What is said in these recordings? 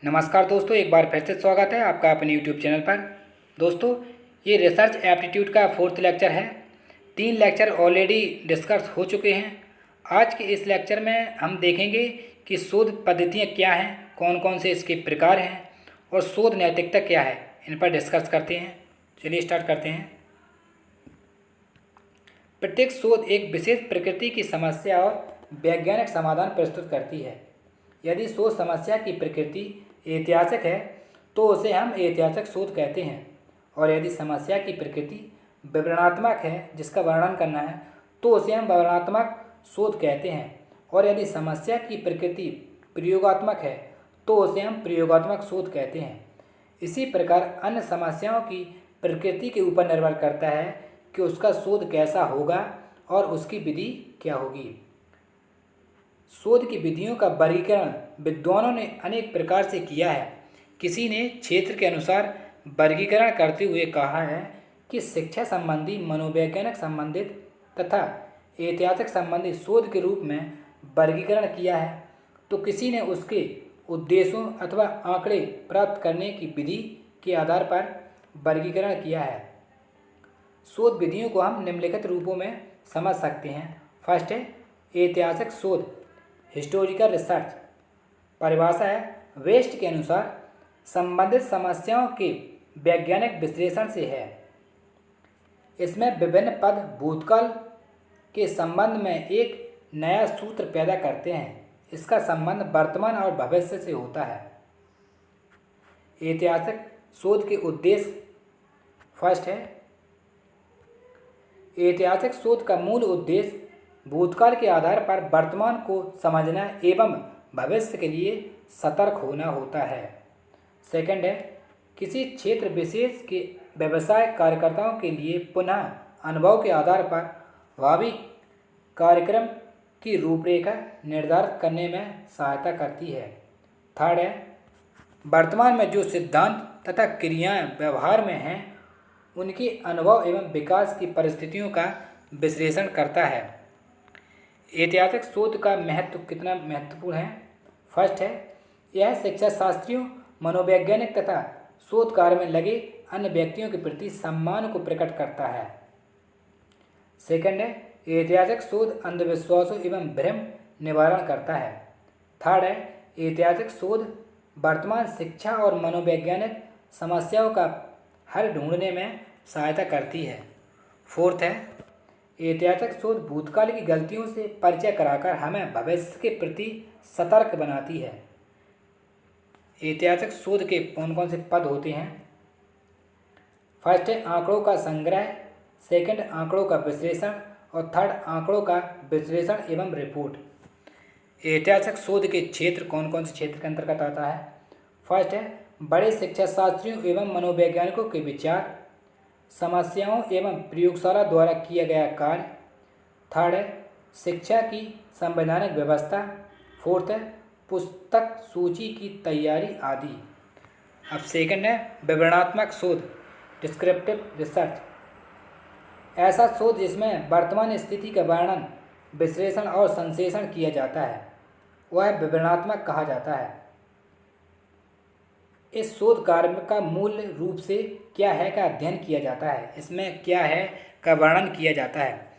नमस्कार दोस्तों, एक बार फिर से स्वागत है आपका अपने यूट्यूब चैनल पर। दोस्तों, ये रिसर्च एप्टीट्यूड का 4th लेक्चर है। 3 लेक्चर ऑलरेडी डिस्कस हो चुके हैं। आज के इस लेक्चर में हम देखेंगे कि शोध पद्धतियाँ क्या हैं, कौन कौन से इसके प्रकार हैं और शोध नैतिकता क्या है, इन पर डिस्कस करते हैं। चलिए स्टार्ट करते हैं। प्रत्येक शोध एक विशेष प्रकृति की समस्या और वैज्ञानिक समाधान प्रस्तुत करती है। यदि शोध समस्या की प्रकृति ऐतिहासिक है तो उसे हम ऐतिहासिक शोध कहते हैं, और यदि समस्या की प्रकृति विवरणात्मक है, जिसका वर्णन करना है, तो उसे हम विवरणात्मक शोध कहते हैं, और यदि समस्या की प्रकृति प्रयोगात्मक है तो उसे हम प्रयोगात्मक शोध कहते हैं। इसी प्रकार अन्य समस्याओं की प्रकृति के ऊपर निर्भर करता है कि उसका शोध कैसा होगा और उसकी विधि क्या होगी। शोध की विधियों का वर्गीकरण विद्वानों ने अनेक प्रकार से किया है। किसी ने क्षेत्र के अनुसार वर्गीकरण करते हुए कहा है कि शिक्षा संबंधी, मनोवैज्ञानिक संबंधित तथा ऐतिहासिक संबंधी शोध के रूप में वर्गीकरण किया है, तो किसी ने उसके उद्देश्यों अथवा आंकड़े प्राप्त करने की विधि के आधार पर वर्गीकरण किया है। शोध विधियों को हम निम्नलिखित रूपों में समझ सकते हैं। फर्स्ट है ऐतिहासिक शोध, हिस्टोरिकल रिसर्च। परिभाषा है वेस्ट के अनुसार संबंधित समस्याओं के वैज्ञानिक विश्लेषण से है। इसमें विभिन्न पद भूतकाल के संबंध में एक नया सूत्र पैदा करते हैं। इसका संबंध वर्तमान और भविष्य से होता है। ऐतिहासिक शोध के उद्देश्य। फर्स्ट है ऐतिहासिक शोध का मूल उद्देश्य भूतकाल के आधार पर वर्तमान को समझना एवं भविष्य के लिए सतर्क होना होता है। सेकंड है किसी क्षेत्र विशेष के व्यवसाय कार्यकर्ताओं के लिए पुनः अनुभव के आधार पर भावी कार्यक्रम की रूपरेखा निर्धारित करने में सहायता करती है। थर्ड है वर्तमान में जो सिद्धांत तथा क्रियाएं व्यवहार में हैं उनके अनुभव एवं विकास की परिस्थितियों का विश्लेषण करता है। ऐतिहासिक शोध का महत्व कितना महत्वपूर्ण है। फर्स्ट है यह शिक्षा शास्त्रियों, मनोवैज्ञानिक तथा शोध कार्य में लगे अन्य व्यक्तियों के प्रति सम्मान को प्रकट करता है। सेकंड है ऐतिहासिक शोध अंधविश्वासों एवं भ्रम निवारण करता है। थर्ड है ऐतिहासिक शोध वर्तमान शिक्षा और मनोवैज्ञानिक समस्याओं का हल ढूंढने में सहायता करती है। फोर्थ है ऐतिहासिक शोध भूतकाल की गलतियों से परिचय कराकर हमें भविष्य के प्रति सतर्क बनाती है। ऐतिहासिक शोध के कौन कौन से पद होते हैं। फर्स्ट है आंकड़ों का संग्रह, सेकंड आंकड़ों का विश्लेषण और थर्ड आंकड़ों का विश्लेषण एवं रिपोर्ट। ऐतिहासिक शोध के क्षेत्र कौन कौन से क्षेत्र के अंतर्गत आता है। फर्स्ट है बड़े शिक्षा शास्त्रियों एवं मनोवैज्ञानिकों के विचार, समस्याओं एवं प्रयोगशाला द्वारा किया गया कार्य। थर्ड है शिक्षा की संवैधानिक व्यवस्था। फोर्थ है पुस्तक सूची की तैयारी आदि। अब सेकंड है विवरणात्मक शोध, डिस्क्रिप्टिव रिसर्च। ऐसा शोध जिसमें वर्तमान स्थिति का वर्णन, विश्लेषण और संश्लेषण किया जाता है वह विवरणात्मक कहा जाता है। इस शोध कार्य का मूल रूप से क्या है का अध्ययन किया जाता है, इसमें क्या है का वर्णन किया जाता है।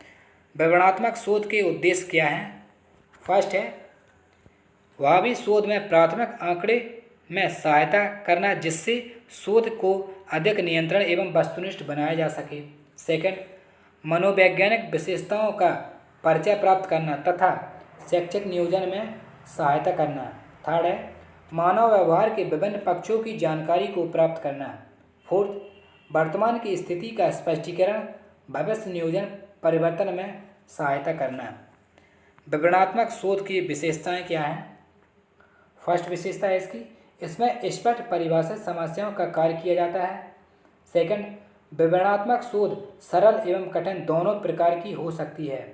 विवरणात्मक शोध के उद्देश्य क्या हैं। फर्स्ट है भावी शोध में प्राथमिक आंकड़े में सहायता करना जिससे शोध को अधिक नियंत्रण एवं वस्तुनिष्ठ बनाया जा सके। सेकंड मनोवैज्ञानिक विशेषताओं का परिचय प्राप्त करना तथा शैक्षिक नियोजन में सहायता करना। थर्ड है मानव व्यवहार के विभिन्न पक्षों की जानकारी को प्राप्त करना। फोर्थ वर्तमान की स्थिति का स्पष्टीकरण, भविष्य नियोजन परिवर्तन में सहायता करना। विवरणात्मक शोध की विशेषताएं क्या हैं। फर्स्ट विशेषता है इसमें स्पष्ट परिभाषित समस्याओं का कार्य किया जाता है। सेकंड विवरणात्मक शोध सरल एवं कठिन दोनों प्रकार की हो सकती है।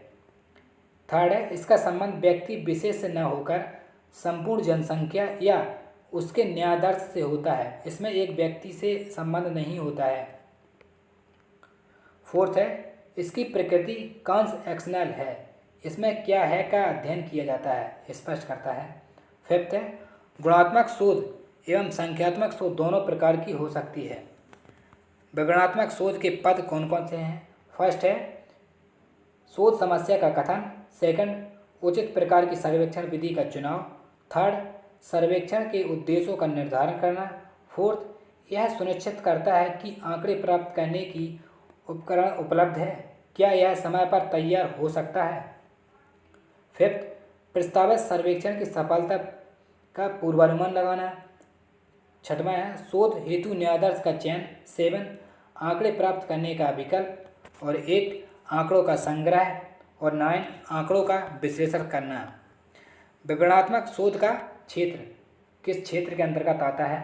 थर्ड है इसका संबंध व्यक्ति विशेष से न होकर संपूर्ण जनसंख्या या उसके न्यायादर्श से होता है, इसमें एक व्यक्ति से संबंध नहीं होता है। फोर्थ है इसकी प्रकृति ट्रांसैक्शनल है, इसमें क्या है का अध्ययन किया जाता है, स्पष्ट करता है। फिफ्थ है गुणात्मक शोध एवं संख्यात्मक शोध दोनों प्रकार की हो सकती है। विवरणात्मक शोध के पद कौन कौन से हैं? फर्स्ट है शोध समस्या का कथन, सेकंड उचित प्रकार की सर्वेक्षण विधि का चुनाव, थर्ड सर्वेक्षण के उद्देश्यों का निर्धारण करना, फोर्थ यह सुनिश्चित करता है कि आंकड़े प्राप्त करने की उपकरण उपलब्ध है, क्या यह समय पर तैयार हो सकता है, फिफ्थ प्रस्तावित सर्वेक्षण की सफलता का पूर्वानुमान लगाना, छठवां है शोध हेतु न्यायाधीश का चयन, सेवन आंकड़े प्राप्त करने का विकल्प, और एट आंकड़ों का संग्रह, और 9 आंकड़ों का विश्लेषण करना। विवरणात्मक शोध का क्षेत्र किस क्षेत्र के अंतर्गत आता है?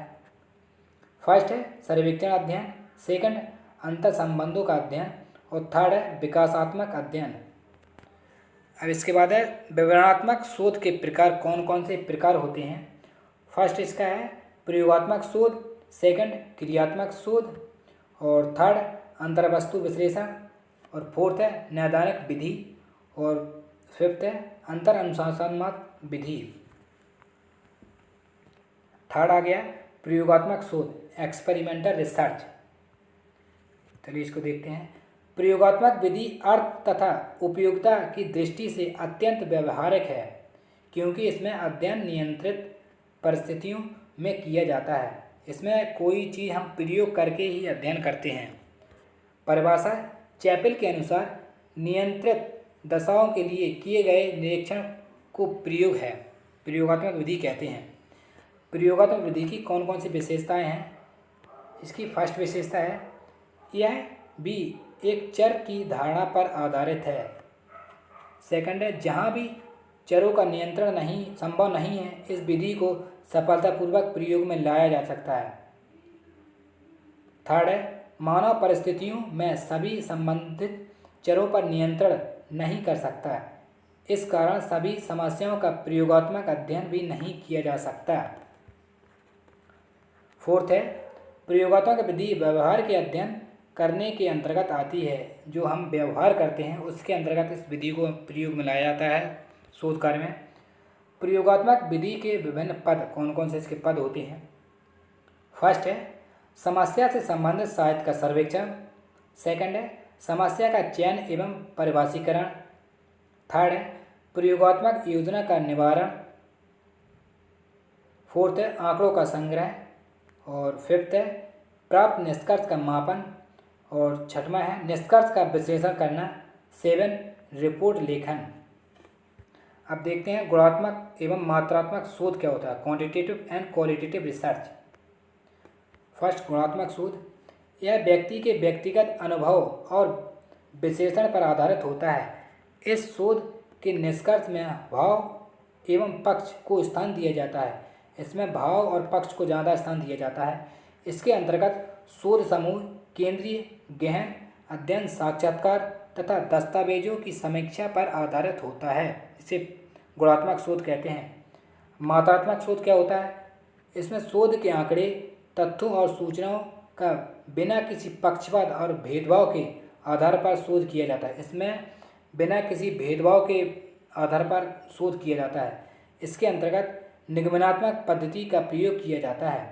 फर्स्ट है सर्वेक्षण अध्ययन, सेकंड अंतर संबंधों का अध्ययन, और थर्ड है विकासात्मक अध्ययन। अब इसके बाद है विवरणात्मक शोध के प्रकार कौन कौन से प्रकार होते हैं? फर्स्ट इसका है प्रयोगात्मक शोध, सेकंड क्रियात्मक शोध, और थर्ड अंतर्वस्तु विश्लेषण, और फोर्थ है नैदानिक विधि, और फिफ्थ है अंतर अनुशासनात्मक विधि। थर्ड आ गया प्रयोगात्मक शोध, एक्सपेरिमेंटल रिसर्च। चलिए इसको देखते हैं। प्रयोगात्मक विधि अर्थ तथा उपयोगिता की दृष्टि से अत्यंत व्यावहारिक है, क्योंकि इसमें अध्ययन नियंत्रित परिस्थितियों में किया जाता है। इसमें कोई चीज़ हम प्रयोग करके ही अध्ययन करते हैं। परिभाषा चैपल के अनुसार नियंत्रित दशाओं के लिए किए गए निरीक्षण को प्रयोग है, प्रयोगात्मक विधि कहते हैं। प्रयोगात्मक विधि की कौन कौन सी विशेषताएं हैं? इसकी फर्स्ट विशेषता है यह भी एक चर की धारणा पर आधारित है। सेकंड है जहाँ भी चरों का नियंत्रण नहीं संभव नहीं है, इस विधि को सफलतापूर्वक प्रयोग में लाया जा सकता है। थर्ड है मानव परिस्थितियों में सभी संबंधित चरों पर नियंत्रण नहीं कर सकता, इस कारण सभी समस्याओं का प्रयोगात्मक अध्ययन भी नहीं किया जा सकता। फोर्थ है प्रयोगात्मक विधि व्यवहार के अध्ययन करने के अंतर्गत आती है। जो हम व्यवहार करते हैं उसके अंतर्गत इस विधि को प्रयोग में लाया जाता है शोध कार्य में। प्रयोगात्मक विधि के विभिन्न पद कौन कौन से इसके पद होते हैं? फर्स्ट है समस्या से संबंधित साहित्य का सर्वेक्षण, सेकंड है समस्या का चयन एवं परिभाषीकरण, थर्ड है प्रयोगात्मक योजना का निवारण, फोर्थ है आंकड़ों का संग्रह, और फिफ्थ है प्राप्त निष्कर्ष का मापन, और छठवां है निष्कर्ष का विश्लेषण करना, सेवन रिपोर्ट लेखन। अब देखते हैं गुणात्मक एवं मात्रात्मक शोध क्या होता है, quantitative and qualitative research. First गुणात्मक शोध यह व्यक्ति के व्यक्तिगत अनुभव और विश्लेषण पर आधारित होता है। इस शोध के निष्कर्ष में भाव एवं पक्ष को स्थान दिया जाता है। इसमें भाव और पक्ष को ज़्यादा स्थान दिया जाता है। इसके अंतर्गत शोध समूह केंद्रीय गहन अध्ययन साक्षात्कार तथा दस्तावेजों की समीक्षा पर आधारित होता है। इसे गुणात्मक शोध कहते हैं। मात्रात्मक शोध क्या होता है? इसमें शोध के आंकड़े तथ्यों और सूचनाओं का बिना किसी पक्षपात और भेदभाव के आधार पर शोध किया जाता है। इसमें बिना किसी भेदभाव के आधार पर शोध किया जाता है। इसके अंतर्गत निगमनात्मक पद्धति का प्रयोग किया जाता है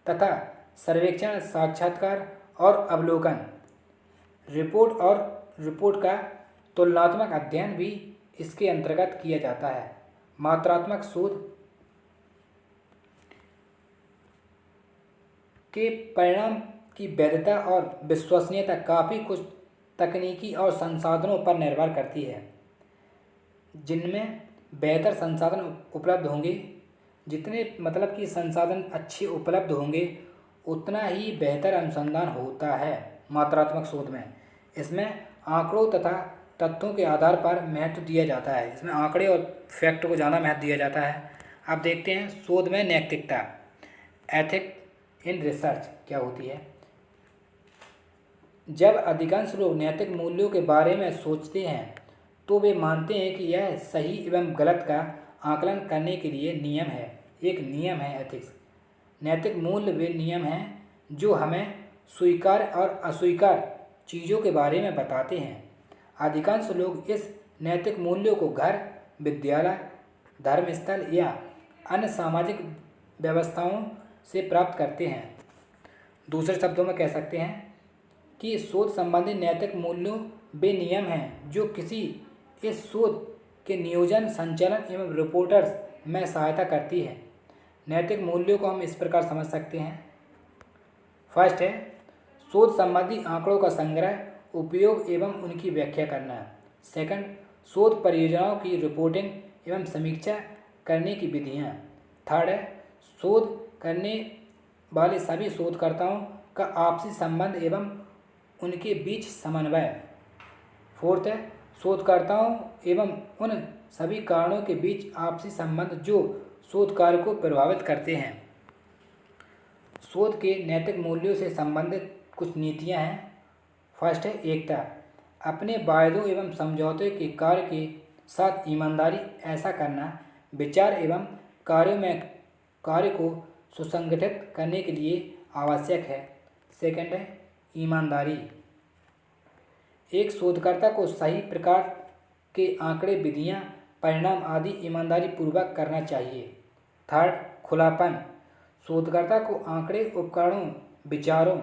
तथा सर्वेक्षण, साक्षात्कार और अवलोकन, रिपोर्ट और रिपोर्ट का तुलनात्मक अध्ययन भी इसके अंतर्गत किया जाता है। मात्रात्मक शोध के परिणाम की वैधता और विश्वसनीयता काफ़ी कुछ तकनीकी और संसाधनों पर निर्भर करती है। जिनमें बेहतर संसाधन उपलब्ध होंगे, जितने मतलब कि संसाधन अच्छे उपलब्ध होंगे, उतना ही बेहतर अनुसंधान होता है मात्रात्मक शोध में। इसमें आंकड़ों तथा तथ्यों के आधार पर महत्व दिया जाता है। इसमें आंकड़े और फैक्ट को ज़्यादा महत्व दिया जाता है। अब देखते हैं शोध में नैतिकता, एथिक इन रिसर्च क्या होती है। जब अधिकांश लोग नैतिक मूल्यों के बारे में सोचते हैं तो वे मानते हैं कि यह सही एवं गलत का आकलन करने के लिए नियम है। एक नियम है एथिक्स। नैतिक मूल्य वे नियम हैं जो हमें स्वीकार और अस्वीकार चीज़ों के बारे में बताते हैं। अधिकांश लोग इस नैतिक मूल्यों को घर, विद्यालय, धर्मस्थल या अन्य सामाजिक व्यवस्थाओं से प्राप्त करते हैं। दूसरे शब्दों में कह सकते हैं कि शोध संबंधी नैतिक मूल्यों वे नियम हैं जो किसी इस शोध के नियोजन, संचालन एवं रिपोर्टर्स में सहायता करती है। नैतिक मूल्यों को हम इस प्रकार समझ सकते हैं। फर्स्ट है शोध संबंधी आंकड़ों का संग्रह, उपयोग एवं उनकी व्याख्या करना। सेकंड, शोध परियोजनाओं की रिपोर्टिंग एवं समीक्षा करने की विधियाँ। थर्ड है शोध करने वाले सभी शोधकर्ताओं का आपसी संबंध एवं उनके बीच समन्वय। फोर्थ है शोधकर्ताओं एवं उन सभी कारणों के बीच आपसी संबंध जो शोध कार्य को प्रभावित करते हैं। शोध के नैतिक मूल्यों से संबंधित कुछ नीतियां हैं। फर्स्ट है एकता, अपने वायदों एवं समझौते के कार्य के साथ ईमानदारी ऐसा करना विचार एवं कार्य को सुसंगठित करने के लिए आवश्यक है। सेकंड है ईमानदारी, एक शोधकर्ता को सही प्रकार के आंकड़े, विधियां, परिणाम आदि ईमानदारी पूर्वक करना चाहिए। थर्ड, खुलापन, शोधकर्ता को आंकड़े, उपकरणों, विचारों,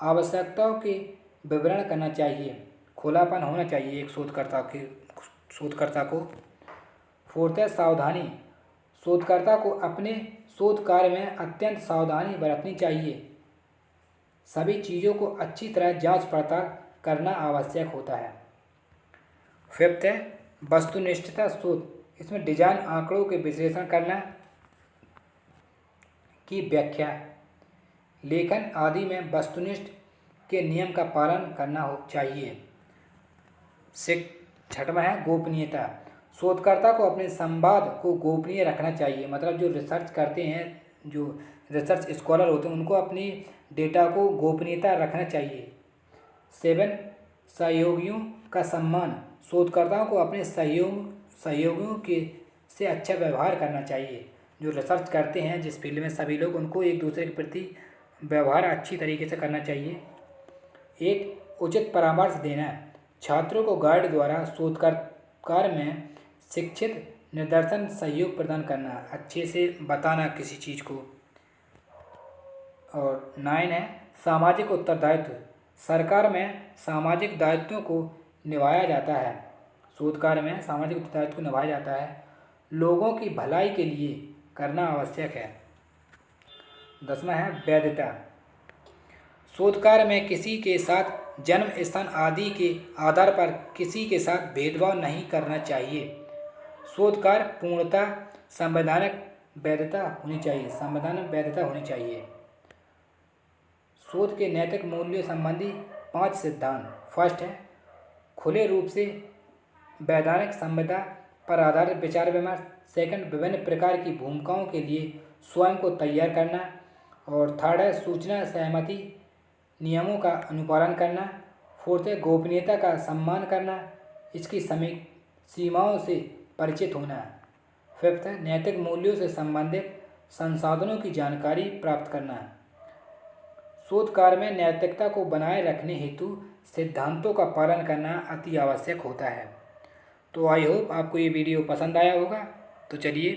आवश्यकताओं के विवरण करना चाहिए। खुलापन होना चाहिए एक शोधकर्ता को। फोर्थ है सावधानी, शोधकर्ता को अपने शोध कार्य में अत्यंत सावधानी बरतनी चाहिए। सभी चीज़ों को अच्छी तरह जांच पड़ताल करना आवश्यक होता है। फिफ्थ है वस्तुनिष्ठता शोध, इसमें डिजाइन, आंकड़ों के विश्लेषण करना की व्याख्या, लेखन आदि में वस्तुनिष्ठ के नियम का पालन करना चाहिए। छठवां है गोपनीयता, शोधकर्ता को अपने संवाद को गोपनीय रखना चाहिए। मतलब जो रिसर्च करते हैं, जो रिसर्च स्कॉलर होते हैं, उनको अपनी डेटा को गोपनीयता रखना चाहिए। 7, सहयोगियों का सम्मान, शोधकर्ताओं को अपने सहयोगियों के से अच्छा व्यवहार करना चाहिए। जो रिसर्च करते हैं जिस फील्ड में, सभी लोग, उनको एक दूसरे के प्रति व्यवहार अच्छी तरीके से करना चाहिए। 8, उचित परामर्श देना, छात्रों को गाइड द्वारा शोध कार्य में शिक्षित निर्देशन सहयोग प्रदान करना, अच्छे से बताना किसी चीज़ को। और 9 है सामाजिक उत्तरदायित्व, सरकार में सामाजिक दायित्वों को निभाया जाता है। शोध कार्य में सामाजिक उत्तरदायित्व को निभाया जाता है, लोगों की भलाई के लिए करना आवश्यक है। 10वां है वैधता, शोध कार्य में किसी के साथ जन्म स्थान आदि के आधार पर किसी के साथ भेदभाव नहीं करना चाहिए। शोध कार्य पूर्णतः संवैधानिक वैधता होनी चाहिए। शोध के नैतिक मूल्यों संबंधी 5 सिद्धांत। फर्स्ट है खुले रूप से वैधानिक संविदा पर आधारित विचार विमर्श। सेकंड, विभिन्न प्रकार की भूमिकाओं के लिए स्वयं को तैयार करना। और थर्ड है सूचना सहमति नियमों का अनुपालन करना। फोर्थ है गोपनीयता का सम्मान करना, इसकी सीमाओं से परिचित होना। फिफ्थ है नैतिक मूल्यों से संबंधित संसाधनों की जानकारी प्राप्त करना। शोध कार्य में नैतिकता को बनाए रखने हेतु सिद्धांतों का पालन करना अति आवश्यक होता है। तो आई होप आपको ये वीडियो पसंद आया होगा। तो चलिए